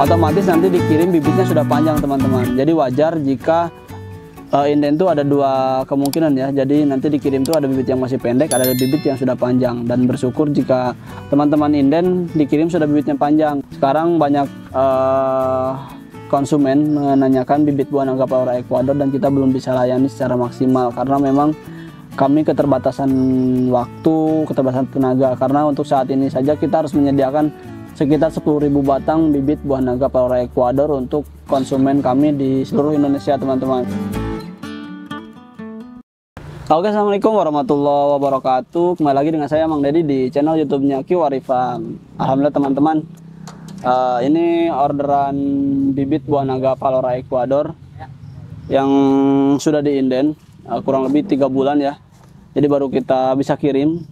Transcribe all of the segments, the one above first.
otomatis nanti dikirim bibitnya sudah panjang teman-teman. Jadi wajar jika inden itu ada dua kemungkinan ya. Jadi nanti dikirim tuh ada bibit yang masih pendek, ada bibit yang sudah panjang. Dan bersyukur jika teman-teman inden dikirim sudah bibitnya panjang. Sekarang banyak konsumen menanyakan bibit buah naga Palora Ecuador dan kita belum bisa layani secara maksimal karena memang kami keterbatasan waktu, keterbatasan tenaga. Karena untuk saat ini saja kita harus menyediakan sekitar 10.000 batang bibit buah naga Palora Ecuador untuk konsumen kami di seluruh Indonesia teman-teman. Oke, assalamualaikum warahmatullahi wabarakatuh. Kembali lagi dengan saya Mang Dedi di channel YouTube-nya Kiwari Farm. Alhamdulillah teman-teman, ini orderan bibit buah naga Palora Ecuador yang sudah diinden kurang lebih 3 bulan ya. Jadi baru kita bisa kirim.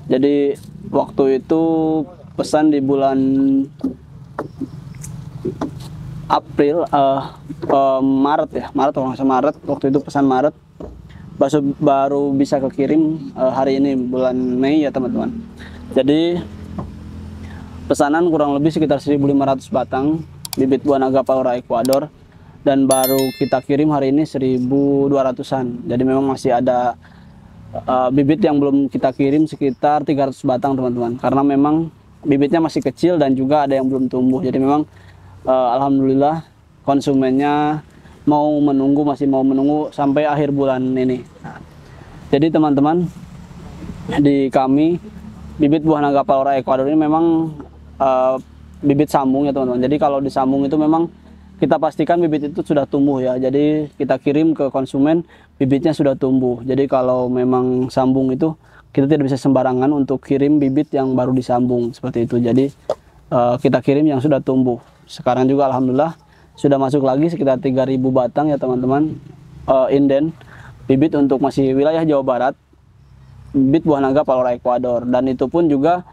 Jadi waktu itu pesan di bulan April, Maret ya, Maret kalau nggak salah Maret. Waktu itu pesan Maret. Baru bisa kekirim hari ini bulan Mei ya teman-teman. Jadi pesanan kurang lebih sekitar 1.500 batang bibit buah naga Palora Ecuador dan baru kita kirim hari ini 1.200-an. Jadi memang masih ada bibit yang belum kita kirim sekitar 300 batang teman-teman, karena memang bibitnya masih kecil dan juga ada yang belum tumbuh. Jadi memang alhamdulillah konsumennya masih mau menunggu sampai akhir bulan ini. Jadi teman-teman, di kami bibit buah naga Palora Ecuador ini memang bibit sambung ya teman-teman. Jadi kalau disambung itu memang kita pastikan bibit itu sudah tumbuh ya. Jadi kita kirim ke konsumen bibitnya sudah tumbuh. Jadi kalau memang sambung itu kita tidak bisa sembarangan untuk kirim bibit yang baru disambung seperti itu. Jadi kita kirim yang sudah tumbuh. Sekarang juga alhamdulillah sudah masuk lagi sekitar 3.000 batang ya teman-teman, inden bibit untuk masih wilayah Jawa Barat, bibit buah naga Palora Ecuador. Dan itu pun juga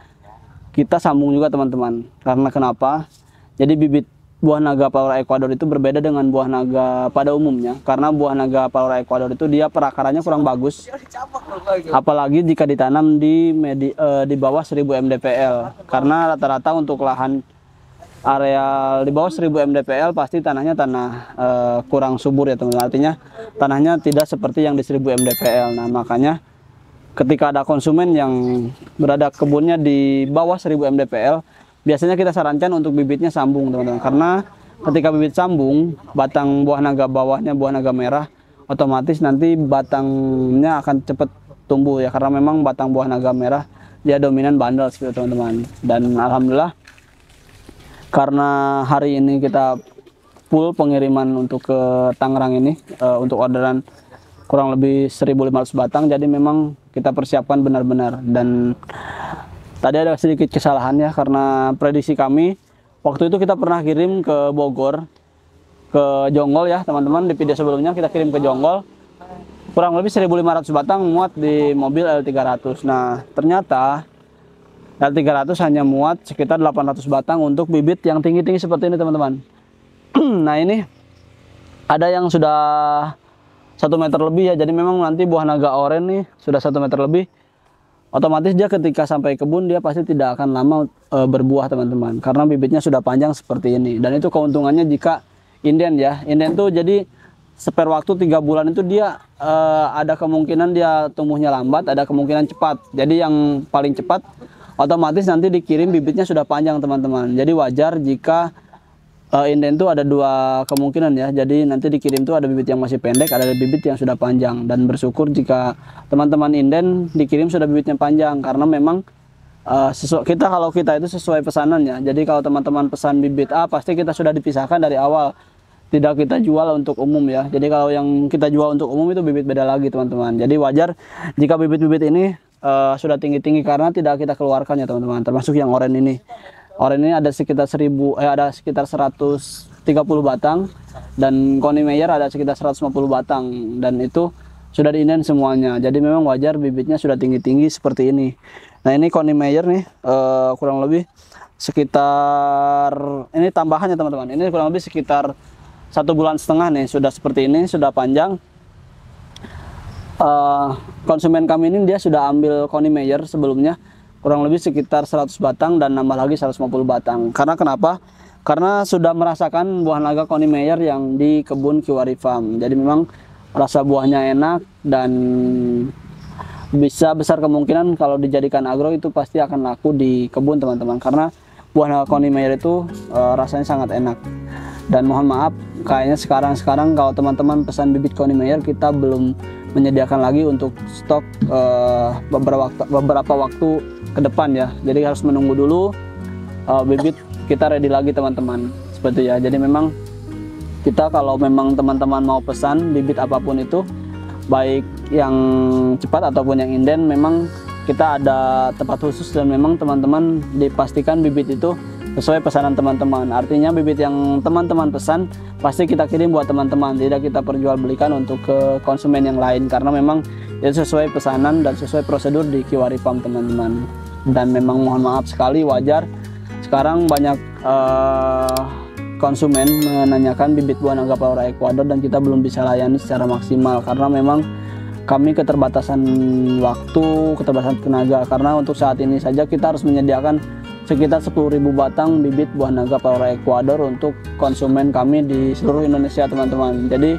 kita sambung juga teman-teman. Karena kenapa? Jadi bibit buah naga Palora Ecuador itu berbeda dengan buah naga pada umumnya. Karena buah naga Palora Ecuador itu dia perakarannya kurang bagus, apalagi jika ditanam di bawah 1000 mdpl. Karena rata-rata untuk lahan area di bawah 1000 mdpl pasti tanahnya kurang subur ya teman-teman. Artinya tanahnya tidak seperti yang di 1000 mdpl. Nah makanya ketika ada konsumen yang berada kebunnya di bawah 1000 mdpl, biasanya kita sarankan untuk bibitnya sambung teman-teman. Karena ketika bibit sambung, batang buah naga bawahnya buah naga merah, otomatis nanti batangnya akan cepat tumbuh ya. Karena memang batang buah naga merah dia dominan bandel seperti teman-teman. Dan alhamdulillah karena hari ini kita full pengiriman untuk ke Tangerang ini untuk orderan kurang lebih 1.500 batang. Jadi memang kita persiapkan benar-benar. Dan tadi ada sedikit kesalahan ya, karena prediksi kami waktu itu kita pernah kirim ke Bogor, ke Jonggol ya teman-teman. Di video sebelumnya kita kirim ke Jonggol kurang lebih 1.500 batang muat di mobil L300. Nah ternyata L300 hanya muat sekitar 800 batang untuk bibit yang tinggi-tinggi seperti ini teman-teman. Nah ini ada yang sudah 1 meter lebih ya. Jadi memang nanti buah naga oren nih sudah 1 meter lebih. Otomatis dia ketika sampai kebun dia pasti tidak akan lama berbuah teman-teman, karena bibitnya sudah panjang seperti ini. Dan itu keuntungannya jika inden ya. Inden tuh jadi spare waktu 3 bulan itu dia ada kemungkinan dia tumbuhnya lambat, ada kemungkinan cepat. Jadi yang paling cepat otomatis nanti dikirim bibitnya sudah panjang teman-teman. Jadi wajar jika inden itu ada 2 kemungkinan ya. Jadi nanti dikirim tuh ada bibit yang masih pendek, ada bibit yang sudah panjang. Dan bersyukur jika teman-teman inden dikirim sudah bibitnya panjang, karena memang kalau kita itu sesuai pesanannya. Jadi kalau teman-teman pesan bibit A pasti kita sudah dipisahkan dari awal, tidak kita jual untuk umum ya. Jadi kalau yang kita jual untuk umum itu bibit beda lagi teman-teman. Jadi wajar jika bibit-bibit ini sudah tinggi-tinggi, karena tidak kita keluarkan ya teman-teman. Termasuk yang oren ini. Oren ini ada sekitar 130 batang, dan Connie Meyer ada sekitar 150 batang, dan itu sudah diinden semuanya. Jadi memang wajar bibitnya sudah tinggi-tinggi seperti ini. Nah ini Connie Meyer nih kurang lebih sekitar, ini tambahannya teman-teman, ini kurang lebih sekitar 1,5 bulan nih sudah seperti ini, sudah panjang. Konsumen kami ini dia sudah ambil Connie Meyer sebelumnya kurang lebih sekitar 100 batang dan nambah lagi 150 batang. Karena kenapa? karena sudah merasakan buah naga Koni Meyer yang di kebun Kiwari Farm. Jadi memang rasa buahnya enak dan bisa besar kemungkinan kalau dijadikan agro itu pasti akan laku di kebun teman-teman, karena buah naga Koni Meyer itu rasanya sangat enak. Dan mohon maaf, kayaknya sekarang kalau teman-teman pesan bibit Koni Meyer, kita belum menyediakan lagi untuk stok beberapa waktu ke depan ya. Jadi harus menunggu dulu bibit kita ready lagi teman-teman, seperti ya. Jadi memang kita kalau memang teman-teman mau pesan bibit apapun itu, baik yang cepat ataupun yang inden, memang kita ada tempat khusus dan memang teman-teman dipastikan bibit itu sesuai pesanan teman-teman. Artinya bibit yang teman-teman pesan pasti kita kirim buat teman-teman, tidak kita perjualbelikan untuk ke konsumen yang lain, karena memang itu sesuai pesanan dan sesuai prosedur di Kiwari Farm teman-teman. Dan memang mohon maaf sekali, wajar sekarang banyak konsumen menanyakan bibit buah naga Palora Ecuador dan kita belum bisa layani secara maksimal karena memang kami keterbatasan waktu, keterbatasan tenaga. Karena untuk saat ini saja kita harus menyediakan sekitar 10.000 batang bibit buah naga Palora Ecuador untuk konsumen kami di seluruh Indonesia teman-teman. Jadi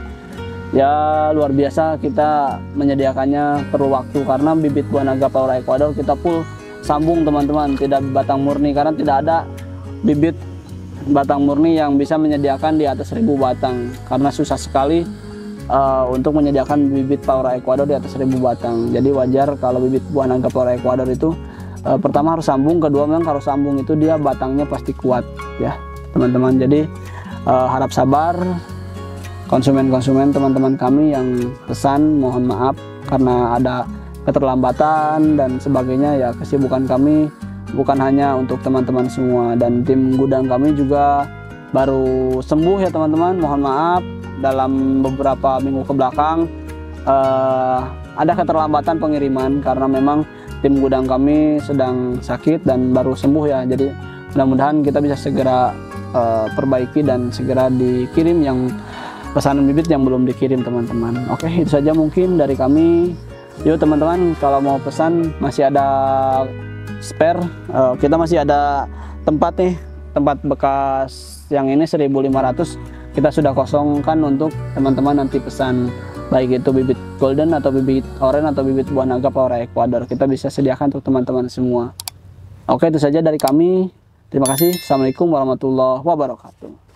ya luar biasa kita menyediakannya perlu waktu, karena bibit buah naga Palora Ecuador kita full sambung teman-teman, tidak batang murni, karena tidak ada bibit batang murni yang bisa menyediakan di atas 1.000 batang, karena susah sekali untuk menyediakan bibit Palora Ecuador di atas 1.000 batang. Jadi wajar kalau bibit buah naga Palora Ecuador itu pertama harus sambung, kedua memang kalau sambung itu dia batangnya pasti kuat ya teman-teman. Jadi harap sabar konsumen-konsumen teman-teman kami yang pesan, mohon maaf karena ada keterlambatan dan sebagainya ya. Kesibukan kami bukan hanya untuk teman-teman semua, dan tim gudang kami juga baru sembuh ya teman-teman. Mohon maaf dalam beberapa minggu ke belakang ada keterlambatan pengiriman karena memang tim gudang kami sedang sakit dan baru sembuh ya. Jadi mudah-mudahan kita bisa segera perbaiki dan segera dikirim yang pesanan bibit yang belum dikirim teman-teman. Oke, itu saja mungkin dari kami. Yuk teman-teman, kalau mau pesan masih ada spare, kita masih ada tempat nih, tempat bekas yang ini 1.500 kita sudah kosongkan untuk teman-teman nanti pesan, baik itu bibit golden atau bibit orange atau bibit buah naga Palora Ecuador, kita bisa sediakan untuk teman-teman semua. Oke, itu saja dari kami. Terima kasih. Assalamualaikum warahmatullahi wabarakatuh.